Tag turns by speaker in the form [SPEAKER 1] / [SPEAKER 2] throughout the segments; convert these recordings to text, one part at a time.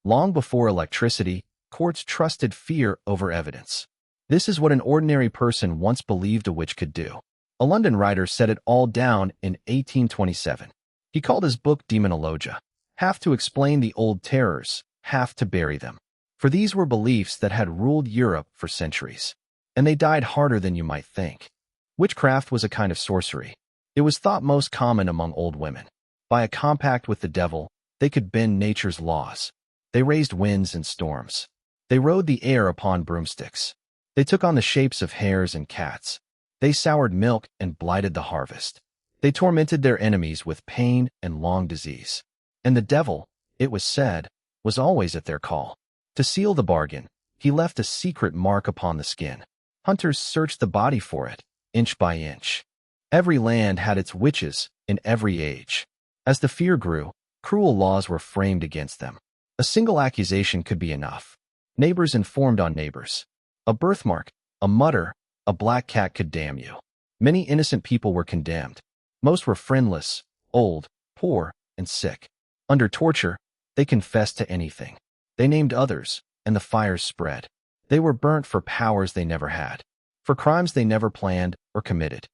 [SPEAKER 1] Long before electricity, courts trusted fear over evidence. This is what an ordinary person once believed a witch could do. A London writer set it all down in 1827. He called his book Demonologia, half to explain the old terrors, half to bury them. For these were beliefs that had ruled Europe for centuries, and they died harder than you might think. Witchcraft was a kind of sorcery. It was thought most common among old women. By a compact with the devil, they could bend nature's laws. They raised winds and storms. They rode the air upon broomsticks. They took on the shapes of hares and cats. They soured milk and blighted the harvest. They tormented their enemies with pain and long disease. And the devil, it was said, was always at their call. To seal the bargain, he left a secret mark upon the skin. Hunters searched the body for it, inch by inch. Every land had its witches in every age. As the fear grew, cruel laws were framed against them. A single accusation could be enough. Neighbors informed on neighbors. A birthmark, a mutter, a black cat could damn you. Many innocent people were condemned. Most were friendless, old, poor, and sick. Under torture, they confessed to anything. They named others, and the fires spread. They were burnt for powers they never had, for crimes they never planned or committed.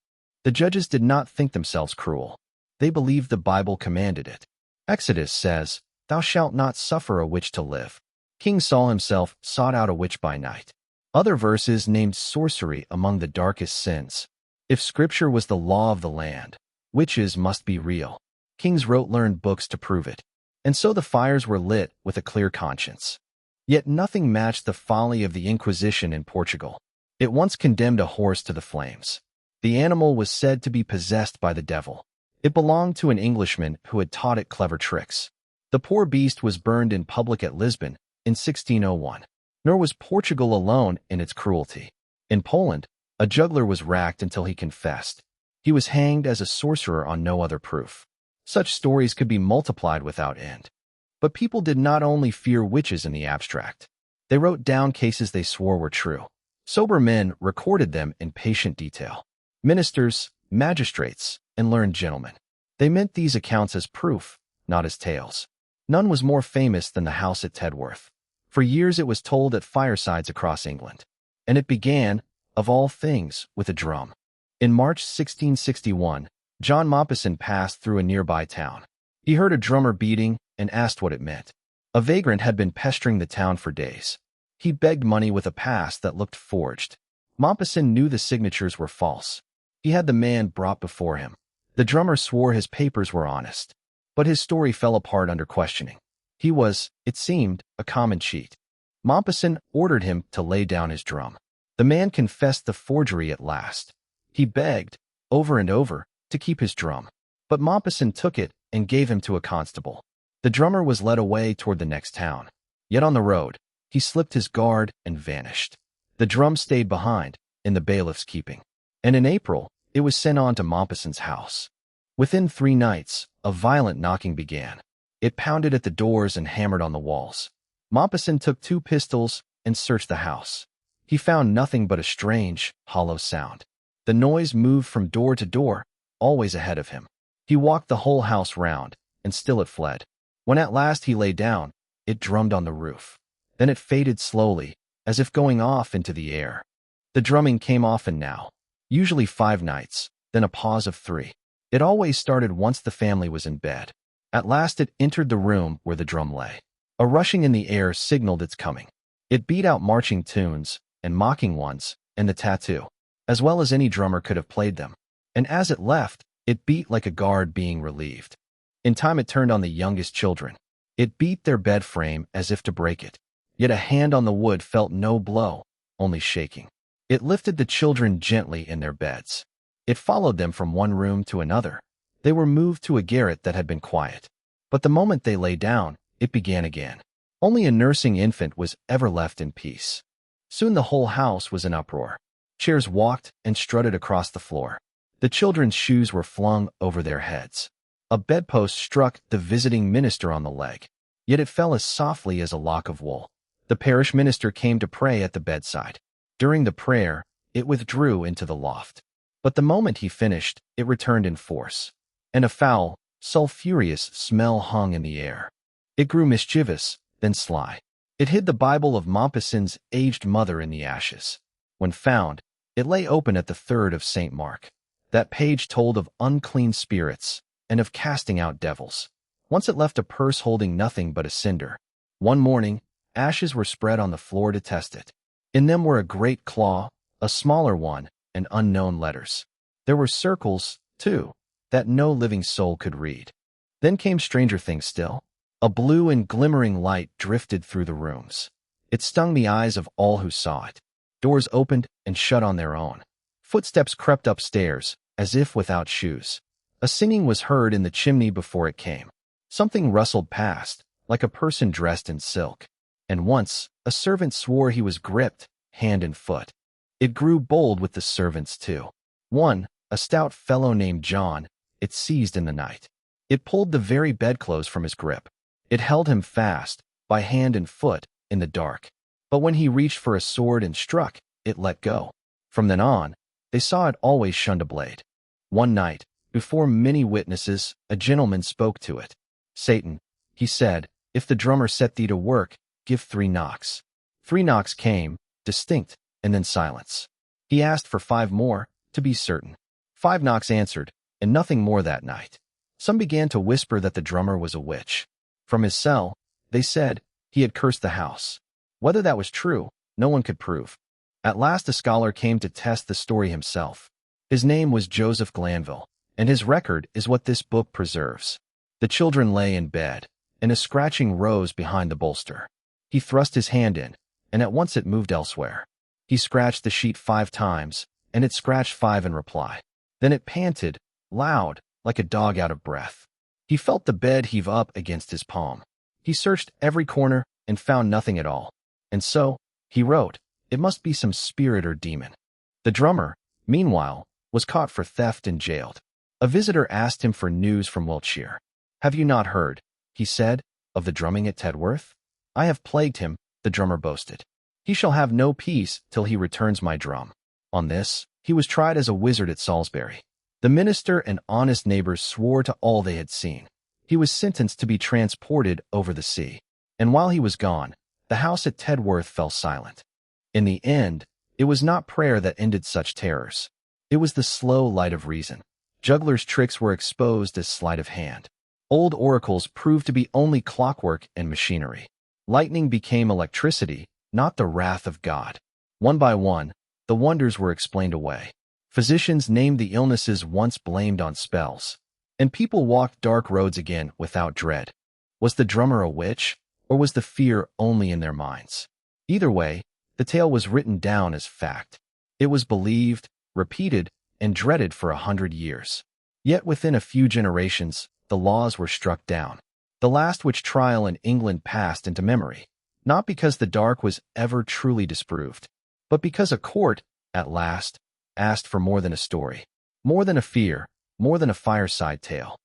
[SPEAKER 1] The judges did not think themselves cruel. They believed the Bible commanded it. Exodus says, "Thou shalt not suffer a witch to live." King Saul himself sought out a witch by night. Other verses named sorcery among the darkest sins. If scripture was the law of the land, witches must be real. Kings wrote learned books to prove it. And so the fires were lit with a clear conscience. Yet nothing matched the folly of the Inquisition in Portugal. It once condemned a horse to the flames. The animal was said to be possessed by the devil. It belonged to an Englishman who had taught it clever tricks. The poor beast was burned in public at Lisbon in 1601. Nor was Portugal alone in its cruelty. In Poland, a juggler was racked until he confessed. He was hanged as a sorcerer on no other proof. Such stories could be multiplied without end. But people did not only fear witches in the abstract. They wrote down cases they swore were true. Sober men recorded them in patient detail. Ministers, magistrates, and learned gentlemen. They meant these accounts as proof, not as tales. None was more famous than the house at Tedworth. For years it was told at firesides across England. And it began, of all things, with a drum. In March 1661, John Maupassant passed through a nearby town. He heard a drummer beating and asked what it meant. A vagrant had been pestering the town for days. He begged money with a pass that looked forged. Maupassant knew the signatures were false. He had the man brought before him. The drummer swore his papers were honest. But his story fell apart under questioning. He was, it seemed, a common cheat. Maupassant ordered him to lay down his drum. The man confessed the forgery at last. He begged, over and over, to keep his drum. But Maupassant took it and gave him to a constable. The drummer was led away toward the next town. Yet on the road, he slipped his guard and vanished. The drum stayed behind, in the bailiff's keeping. And in April, it was sent on to Maupassant's house. Within 3 nights, a violent knocking began. It pounded at the doors and hammered on the walls. Maupassant took 2 pistols and searched the house. He found nothing but a strange, hollow sound. The noise moved from door to door, always ahead of him. He walked the whole house round, and still it fled. When at last he lay down, it drummed on the roof. Then it faded slowly, as if going off into the air. The drumming came often now, usually 5 nights, then a pause of 3. It always started once the family was in bed. At last it entered the room where the drum lay. A rushing in the air signaled its coming. It beat out marching tunes, and mocking ones, and the tattoo, as well as any drummer could have played them. And as it left, it beat like a guard being relieved. In time it turned on the youngest children. It beat their bed frame as if to break it. Yet a hand on the wood felt no blow, only shaking. It lifted the children gently in their beds. It followed them from one room to another. They were moved to a garret that had been quiet. But the moment they lay down, it began again. Only a nursing infant was ever left in peace. Soon the whole house was in uproar. Chairs walked and strutted across the floor. The children's shoes were flung over their heads. A bedpost struck the visiting minister on the leg. Yet it fell as softly as a lock of wool. The parish minister came to pray at the bedside. During the prayer, it withdrew into the loft. But the moment he finished, it returned in force. And a foul, sulphurous smell hung in the air. It grew mischievous, then sly. It hid the Bible of Maupassant's aged mother in the ashes. When found, it lay open at the 3rd of St. Mark. That page told of unclean spirits and of casting out devils. Once it left a purse holding nothing but a cinder. One morning, ashes were spread on the floor to test it. In them were a great claw, a smaller one, and unknown letters. There were circles, too, that no living soul could read. Then came stranger things still. A blue and glimmering light drifted through the rooms. It stung the eyes of all who saw it. Doors opened and shut on their own. Footsteps crept upstairs, as if without shoes. A singing was heard in the chimney before it came. Something rustled past, like a person dressed in silk. And once, a servant swore he was gripped, hand and foot. It grew bold with the servants too. One, a stout fellow named John, it seized in the night. It pulled the very bedclothes from his grip. It held him fast, by hand and foot, in the dark. But when he reached for a sword and struck, it let go. From then on, they saw it always shunned a blade. One night, before many witnesses, a gentleman spoke to it. Satan, he said, if the drummer set thee to work, give 3 knocks. 3 knocks came, distinct, and then silence. He asked for 5 more, to be certain. 5 knocks answered, and nothing more that night. Some began to whisper that the drummer was a witch. From his cell, they said, he had cursed the house. Whether that was true, no one could prove. At last a scholar came to test the story himself. His name was Joseph Glanville, and his record is what this book preserves. The children lay in bed, and a scratching rose behind the bolster. He thrust his hand in, and at once it moved elsewhere. He scratched the sheet 5 times, and it scratched 5 in reply. Then it panted, loud, like a dog out of breath. He felt the bed heave up against his palm. He searched every corner and found nothing at all. And so, he wrote, it must be some spirit or demon. The drummer, meanwhile, was caught for theft and jailed. A visitor asked him for news from Wiltshire. Have you not heard, he said, of the drumming at Tedworth? I have plagued him, the drummer boasted. He shall have no peace till he returns my drum. On this, he was tried as a wizard at Salisbury. The minister and honest neighbors swore to all they had seen. He was sentenced to be transported over the sea. And while he was gone, the house at Tedworth fell silent. In the end, it was not prayer that ended such terrors. It was the slow light of reason. Jugglers' tricks were exposed as sleight of hand. Old oracles proved to be only clockwork and machinery. Lightning became electricity, not the wrath of God. One by one, the wonders were explained away. Physicians named the illnesses once blamed on spells. And people walked dark roads again without dread. Was the drummer a witch, or was the fear only in their minds? Either way, the tale was written down as fact. It was believed, repeated, and dreaded for 100 years. Yet within a few generations, the laws were struck down. The last witch trial in England passed into memory, not because the dark was ever truly disproved, but because a court, at last, asked for more than a story, more than a fear, more than a fireside tale.